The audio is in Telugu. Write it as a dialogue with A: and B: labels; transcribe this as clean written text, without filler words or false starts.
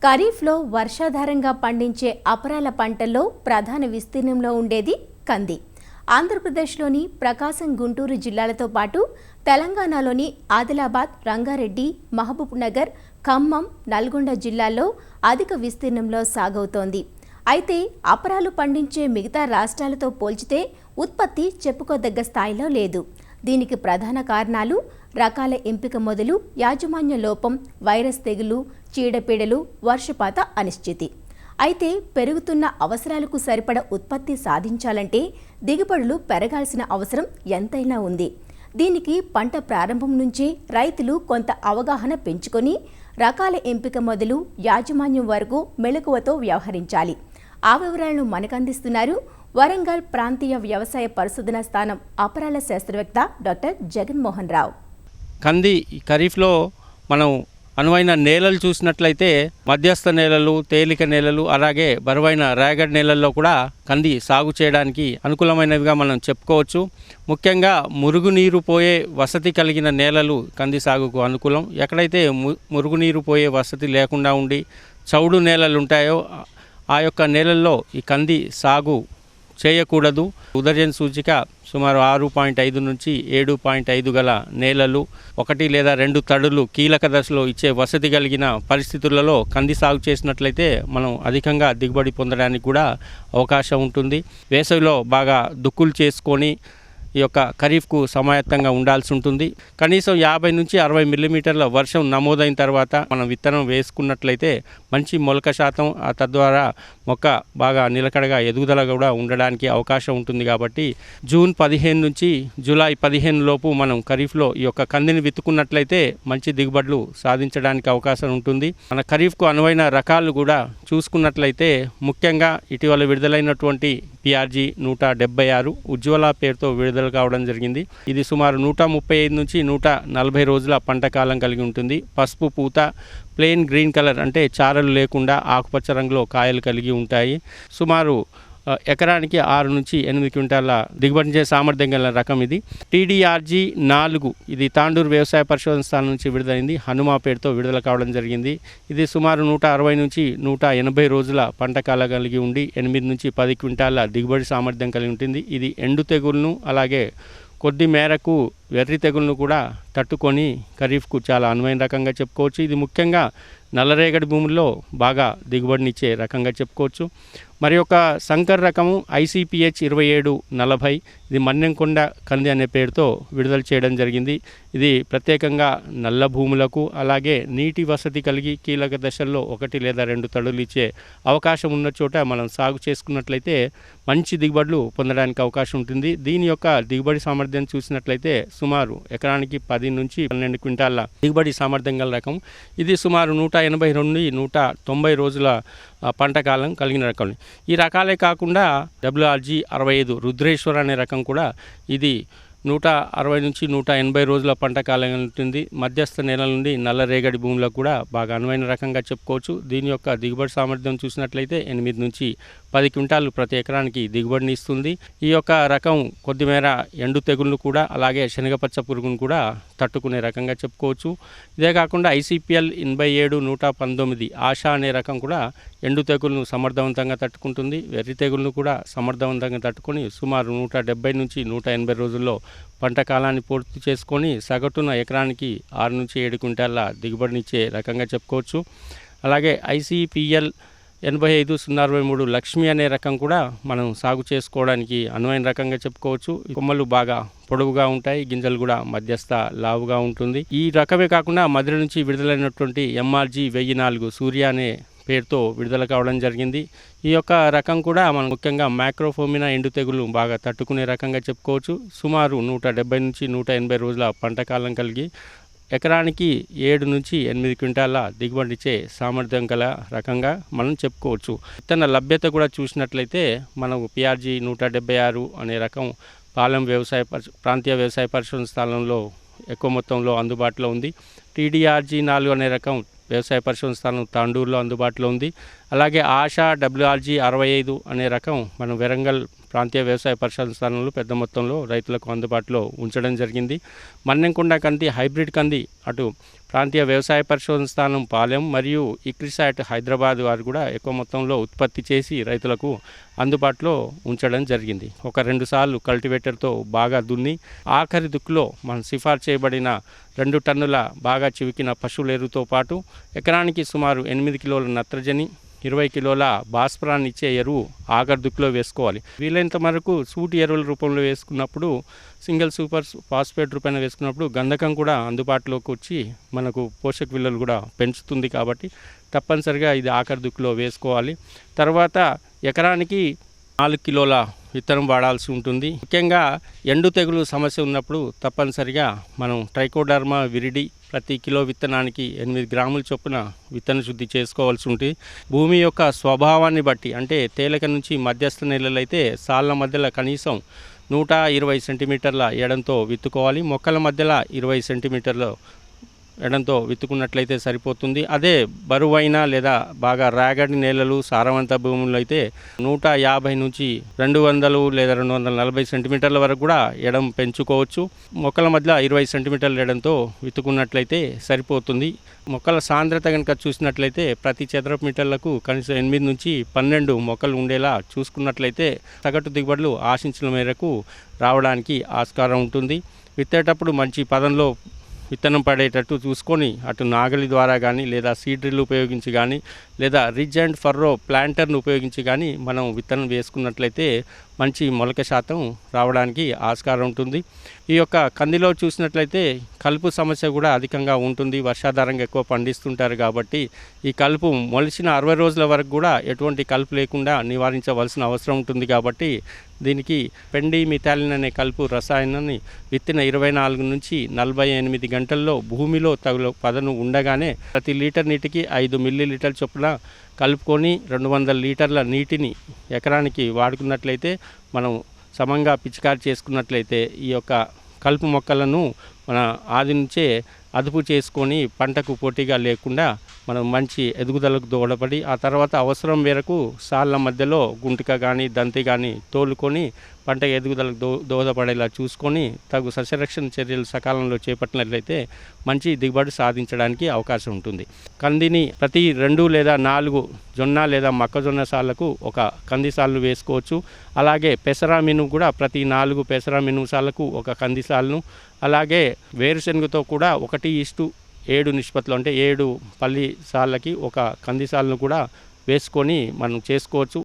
A: ఖరీఫ్లో వర్షాధారంగా పండించే అపరాల పంటల్లో ప్రధాన విస్తీర్ణంలో ఉండేది కంది. ఆంధ్రప్రదేశ్లోని ప్రకాశం, గుంటూరు జిల్లాలతో పాటు తెలంగాణలోని ఆదిలాబాద్, రంగారెడ్డి, మహబూబ్ నగర్, ఖమ్మం, నల్గొండ జిల్లాల్లో అధిక విస్తీర్ణంలో సాగవుతోంది. అయితే అపరాలు పండించే మిగతా రాష్ట్రాలతో పోల్చితే ఉత్పత్తి చెప్పుకోదగ్గ స్థాయిలో లేదు. దీనికి ప్రధాన కారణాలు రకాల ఎంపిక మొదలు యాజమాన్య లోపం, వైరస్ తెగులు, చీడపీడలు, వర్షపాత అనిశ్చితి. అయితే పెరుగుతున్న అవసరాలకు సరిపడ ఉత్పత్తి సాధించాలంటే దిగుబడులు పెరగాల్సిన అవసరం ఎంతైనా ఉంది. దీనికి పంట ప్రారంభం నుంచే రైతులు కొంత అవగాహన పెంచుకొని రకాల ఎంపిక మొదలు యాజమాన్యం వరకు మెలకువతో వ్యవహరించాలి. ఆ వివరాలను మనకందిస్తున్నారు వరంగల్ ప్రాంతీయ వ్యవసాయ పరిశోధనా స్థానం అపరాల శాస్త్రవేత్త డాక్టర్ జగన్మోహన్ రావు.
B: కంది ఖరీఫ్లో మనం అనువైన నేలలు చూసినట్లయితే మధ్యస్థ నేలలు, తేలిక నేలలు, అలాగే బరువైన రేగడి నేలల్లో కూడా కంది సాగు చేయడానికి అనుకూలమైనవిగా మనం చెప్పుకోవచ్చు. ముఖ్యంగా మురుగునీరు పోయే వసతి కలిగిన నేలలు కంది సాగుకు అనుకూలం. ఎక్కడైతే మురుగునీరు పోయే వసతి లేకుండా ఉండి చౌడు నేలలు ఉంటాయో ఆ యొక్క నేలల్లో ఈ కంది సాగు చేయకూడదు. ఉదర్జన సూచిక సుమారు 6.5 నుంచి 7.5 గల నేలలు, 1 లేదా 2 తడులు కీలక దశలో ఇచ్చే వసతి కలిగిన పరిస్థితులలో కంది సాగు చేసినట్లయితే మనం అధికంగా దిగుబడి పొందడానికి కూడా అవకాశం ఉంటుంది. వేసవిలో బాగా దుక్కులు చేసుకొని ఈ యొక్క ఖరీఫ్కు సమాయత్తంగా ఉండాల్సి ఉంటుంది. కనీసం 50 నుంచి 60 మిల్లీమీటర్ల వర్షం నమోదైన తర్వాత మనం విత్తనం వేసుకున్నట్లయితే మంచి మొలక శాతం, తద్వారా మొక్క బాగా నిలకడగా ఎదుగుదల కూడా ఉండడానికి అవకాశం ఉంటుంది. కాబట్టి జూన్ 15 నుంచి జూలై 15 లోపు మనం ఖరీఫ్లో ఈ యొక్క కందిని విత్తుకున్నట్లయితే మంచి దిగుబడులు సాధించడానికి అవకాశం ఉంటుంది. మన ఖరీఫ్కు అనువైన రకాలు కూడా చూసుకున్నట్లయితే ముఖ్యంగా ఇటీవల విడుదలైనటువంటి PRG 176 ఉజ్వల పేరుతో విడుదల కావడం జరిగింది. ఇది సుమారు 135 నుంచి 140 రోజుల పంట కాలం కలిగి ఉంటుంది. పసుపు పూత, ప్లెయిన్ గ్రీన్ కలర్ అంటే చారలు లేకుండా ఆకుపచ్చ రంగులో కాయలు కలిగి ఉంటాయి. సుమారు ఎకరానికి 6 నుంచి 8 క్వింటాల దిగుబడించే సామర్థ్యం గల రకం ఇది. TDRG 4 ఇది తాండూరు వ్యవసాయ పరిశోధన స్థానం నుంచి విడుదలైంది. హనుమా పేరుతో విడుదల కావడం జరిగింది. ఇది సుమారు 160 నుంచి 180 రోజుల పంట కాలం కలిగి ఉండి 8 నుంచి 10 క్వింటాల దిగుబడి సామర్థ్యం కలిగి ఉంటుంది. ఇది ఎండు తెగులను అలాగే కొద్ది మేరకు వెర్రి తెగులను కూడా తట్టుకొని ఖరీఫ్కు చాలా అనువైన రకంగా చెప్పుకోవచ్చు. ఇది ముఖ్యంగా నల్లరేగడి భూముల్లో బాగా దిగుబడినిచ్చే రకంగా చెప్పుకోవచ్చు. మరి ఒక సంకర్ రకము ICPH 2740 ఇది మన్నెంకొండ కంది అనే పేరుతో విడుదల చేయడం జరిగింది. ఇది ప్రత్యేకంగా నల్ల భూములకు అలాగే నీటి వసతి కలిగి కీలక దశల్లో 1 లేదా 2 తడులు ఇచ్చే అవకాశం ఉన్న చోట మనం సాగు చేసుకున్నట్లయితే మంచి దిగుబడులు పొందడానికి అవకాశం ఉంటుంది. దీని యొక్క దిగుబడి సామర్థ్యం చూసినట్లయితే సుమారు ఎకరానికి 10 నుంచి 12 క్వింటాల దిగుబడి సామర్థ్యం గల రకం. ఇది సుమారు 180 నుండి 190 రోజుల పంట కాలం కలిగిన రకం. ఈ రకాలే కాకుండా WRG 65 రుద్రేశ్వర్ అనే రకం కూడా ఇది 160 నుంచి 180 రోజుల పంట కాలం ఉంటుంది. మధ్యస్థ నేల నుండి నల్ల రేగడి భూములకు కూడా బాగా అనువైన రకంగా చెప్పుకోవచ్చు. దీని యొక్క దిగుబడి సామర్థ్యం చూసినట్లయితే 8 నుంచి 10 క్వింటాలు ప్రతి ఎకరానికి దిగుబడిని ఇస్తుంది. ఈ యొక్క రకం కొద్దిమేర ఎండు తెగుళ్ళు కూడా అలాగే శనగపచ్చ పురుగును కూడా తట్టుకునే రకంగా చెప్పుకోవచ్చు. ఇదే కాకుండా ICPL 87 119 ఆశ అనే రకం కూడా ఎండు తెగులను సమర్థవంతంగా తట్టుకుంటుంది. వెర్రి తెగులను కూడా సమర్థవంతంగా తట్టుకొని సుమారు 170 నుంచి 180 రోజుల్లో పంట కాలాన్ని పూర్తి చేసుకొని సగటున ఎకరానికి 6 నుంచి 7 క్వింటాల దిగుబడినిచ్చే రకంగా చెప్పుకోవచ్చు. అలాగే ICPL 85063 లక్ష్మి అనే రకం కూడా మనం సాగు చేసుకోవడానికి అనువైన రకంగా చెప్పుకోవచ్చు. కొమ్మలు బాగా పొడవుగా ఉంటాయి, గింజలు కూడా మధ్యస్థ లావుగా ఉంటుంది. ఈ రకమే కాకుండా మధ్య నుంచి విడుదలైనటువంటి MRG 1004 సూర్య అనే పేరుతో విడుదల కావడం జరిగింది. ఈ యొక్క రకం కూడా మనం ముఖ్యంగా మ్యాక్రోఫోమినా ఎండు తెగులు బాగా తట్టుకునే రకంగా చెప్పుకోవచ్చు. సుమారు 170 నుంచి 180 రోజుల పంట కాలం కలిగి ఎకరానికి 7 నుంచి 8 క్వింటాల దిగుబడిచ్చే సామర్థ్యం గల రకంగా మనం చెప్పుకోవచ్చు. విత్తన లభ్యత కూడా చూసినట్లయితే మనకు PRG 176 అనే రకం పాలెం ప్రాంతీయ వ్యవసాయ పరిశోధన స్థానంలో ఎక్కువ మొత్తంలో అందుబాటులో ఉంది. TDRG 4 అనే రకం వ్యవసాయ పరిశోధన స్థానం తాండూరులో అందుబాటులో ఉంది. అలాగే ఆశ WRG 65 అనే రకం మనం వరంగల్ ప్రాంతీయ వ్యవసాయ పరిశోధన స్థానంలో పెద్ద మొత్తంలో రైతులకు అందుబాటులో ఉంచడం జరిగింది. మన్నెంకొండ కంది హైబ్రిడ్ కంది అటు ప్రాంతీయ వ్యవసాయ పరిశోధన స్థానం పాలెం మరియు ఇక్రిసాట్ హైదరాబాద్ వారు కూడా ఎక్కువ మొత్తంలో ఉత్పత్తి చేసి రైతులకు అందుబాటులో ఉంచడం జరిగింది. ఒక 2 సార్లు కల్టివేటర్తో బాగా దున్ని ఆఖరి దుక్కులో మనం సిఫార్సు చేయబడిన 2 టన్నుల బాగా చివికిన పశువుల ఎరువుతో పాటు ఎకరానికి సుమారు 8 కిలోల నత్రజని 20 కిలోల భాస్వరాన్ని ఇచ్చే ఎరువు ఆఖరి దుక్కులో వేసుకోవాలి. వీలైనంత వరకు సూటి ఎరువుల రూపంలో వేసుకున్నప్పుడు సింగిల్ సూపర్ ఫాస్ఫేట్ రూపంలో వేసుకున్నప్పుడు గంధకం కూడా అందుబాటులోకి వచ్చి మనకు పోషక విలువలు కూడా పెంచుతుంది. కాబట్టి తప్పనిసరిగా ఇది ఆఖరి దుక్కులో వేసుకోవాలి. తర్వాత ఎకరానికి 4 కిలోల విత్తనం వాడాల్సి ఉంటుంది. ముఖ్యంగా ఎండు తెగులు సమస్య ఉన్నప్పుడు తప్పనిసరిగా మనం ట్రైకోడర్మా విరిడి ప్రతి కిలో విత్తనానికి 8 గ్రాముల చొప్పున విత్తన శుద్ధి చేసుకోవాల్సి ఉంటుంది. భూమి యొక్క స్వభావాన్ని బట్టి అంటే తేలిక నుంచి మధ్యస్థ నేలలైతే సాళ్ళ మధ్యలో కనీసం 120 సెంటీమీటర్ల ఎడంతో విత్తుకోవాలి. మొక్కల మధ్యలో 20 సెంటీమీటర్ల ఎడంతో విత్తుకున్నట్లయితే సరిపోతుంది. అదే బరువైన లేదా బాగా రాగడి నేలలు సారవంత భూములు అయితే 150 నుంచి 200 లేదా 240 సెంటీమీటర్ల వరకు కూడా ఎడం పెంచుకోవచ్చు. మొక్కల మధ్య 20 సెంటీమీటర్ల ఎడంతో విత్తుకున్నట్లయితే సరిపోతుంది. మొక్కల సాంద్రత కనుక చూసినట్లయితే ప్రతి చదరపు మీటర్లకు కనీసం 8 నుంచి 12 మొక్కలు ఉండేలా చూసుకున్నట్లయితే సగటు దిగుబడులు ఆశించిన మేరకు రావడానికి ఆస్కారం ఉంటుంది. విత్తేటప్పుడు మంచి పదంలో విత్తనం పడేటట్టు చూసుకొని అటు నాగలి ద్వారా కానీ లేదా సీడ్ డ్రిల్ ఉపయోగించి కానీ లేదా రిడ్జ్ అండ్ ఫర్రో ప్లాంటర్ను ఉపయోగించి కానీ మనం విత్తనం వేసుకున్నట్లయితే మంచి మొలక శాతం రావడానికి ఆస్కారం ఉంటుంది. ఈ యొక్క కందిలో చూసినట్లయితే కలుపు సమస్య కూడా అధికంగా ఉంటుంది. వర్షాధారంగా ఎక్కువ పండిస్తుంటారు కాబట్టి ఈ కలుపు మొలిచిన 60 రోజుల వరకు కూడా ఎటువంటి కలుపు లేకుండా నివారించవలసిన అవసరం ఉంటుంది. కాబట్టి దీనికి పెండి మిథాలిన్ అనే కలుపు రసాయనాన్ని విత్తిన 24 నుంచి 48 గంటల్లో భూమిలో తగు పదను ఉండగానే ప్రతి లీటర్ నీటికి 5 మిల్లీలీటర్ల చొప్పున కలుపుకొని 200 లీటర్ల నీటిని ఎకరానికి వాడుకున్నట్లయితే మనం సమంగా పిచికారి చేసుకున్నట్లయితే ఈ యొక్క కలుపు మొక్కలను మన ఆది నుంచే అదుపు చేసుకొని పంటకు పోటీగా లేకుండా మనం మంచి ఎదుగుదలకు దోహదపడి ఆ తర్వాత అవసరం మేరకు సాళ్ళ మధ్యలో గుంటిక కానీ దంతి కానీ తోలుకొని పంట ఎదుగుదలకు దోహదపడేలా చూసుకొని తగు సస్యరక్షణ చర్యలు సకాలంలో చేపట్టినట్లయితే మంచి దిగుబడి సాధించడానికి అవకాశం ఉంటుంది. కందిని ప్రతి 2 లేదా 4 జొన్న లేదా మొక్కజొన్న సాళ్లకు ఒక కంది సాళ్ళు వేసుకోవచ్చు. అలాగే పెసర మినుము కూడా ప్రతి 4 పెసర మినుము సాళ్లకు ఒక కంది సాళ్ళను, అలాగే వేరుశెనగతో కూడా 1:7 నిష్పత్తిలో అంటే 7 పల్లి సాళ్ళకి ఒక కంది సాళ్ళను కూడా వేసుకొని మనం చేసుకోవచ్చు.